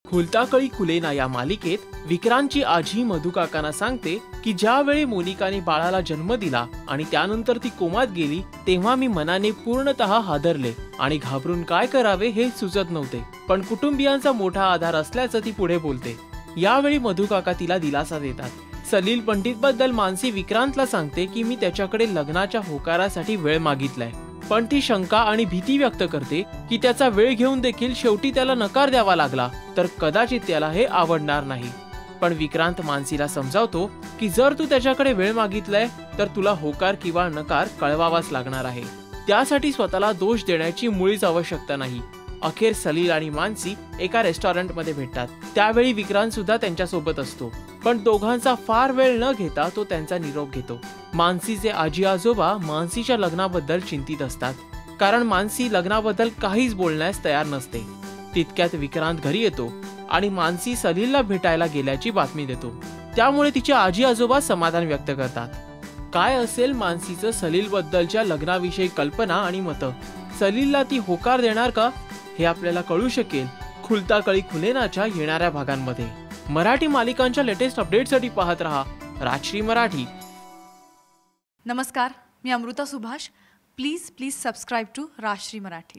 खुलताकळी खुलेना या मालिकेत विक्रांतची आजी मधुकाकांना सांगते की ज्यावेळी मोनिकाने बाळाला जन्म दिला आणि त्यानंतर ती कोमात गेली तेव्हा मी मनाने पूर्णतः हादरले आणि घाबरून काय करावे हे सुचत नव्हते, पण कुटुंबियांचा मोठा आधार असल्याचं ती पुढे बोलते। यावेळी मधुकाका तिला दिलासा देतात। सलील पंडित बद्दल मानसी विक्रांतला सांगते की मी त्याच्याकडे लग्नाच्या होकारासाठी वेळ मागितलाय, पण ती शंका आणि भीती व्यक्त करते की त्याचा वेळ घेऊन देखील शेवटी त्याला नकार द्यावा लागला तर कदाचित त्याला हे आवडणार नाही। पण विक्रांत मानसीला समजावतो की जर तू त्याच्याकडे वेळ मागितलाय तर तुला होकार किंवा नकार कळवावाच लागणार आहे, त्यासाठी स्वतःला दोष देण्याची मुळीच आवश्यकता नाही। अखेर सलील आणि मानसी एका रेस्टॉरंटमध्ये भेटतात। त्यावेळी विक्रांत सुद्धा त्यांच्यासोबत असतो, पण दोघांचा फार वेळ न घेता तो त्यांचा निरोप घेतो। मानसीचे आजी आजोबा मानसीच्या लग्नाबद्दल चिंतित असतात, कारण मानसी लग्नाबद्दल काहीच बोलण्यास तयार नसते। तितक्यात विक्रांत घरी येतो आणि मानसी सलीलला भेटायला गेल्याची बातमी देतो, त्यामुळे तिचे आजी आजोबा समाधान व्यक्त करतात। काय असेल मानसीचं सलील बद्दलच्या लग्नाविषयी कल्पना आणि मतं? सलीलला ती होकार देणार का हे आपल्याला कळू शकेल खुलताकळी खुलेनाच्या येणाऱ्या भागांमध्ये। मराठी मालिकांच्या लेटेस्ट अपडेटसाठी पाहत रहा राजश्री मराठी। नमस्कार, मी Amruta Subhash. Please subscribe to Rajshri Marathi.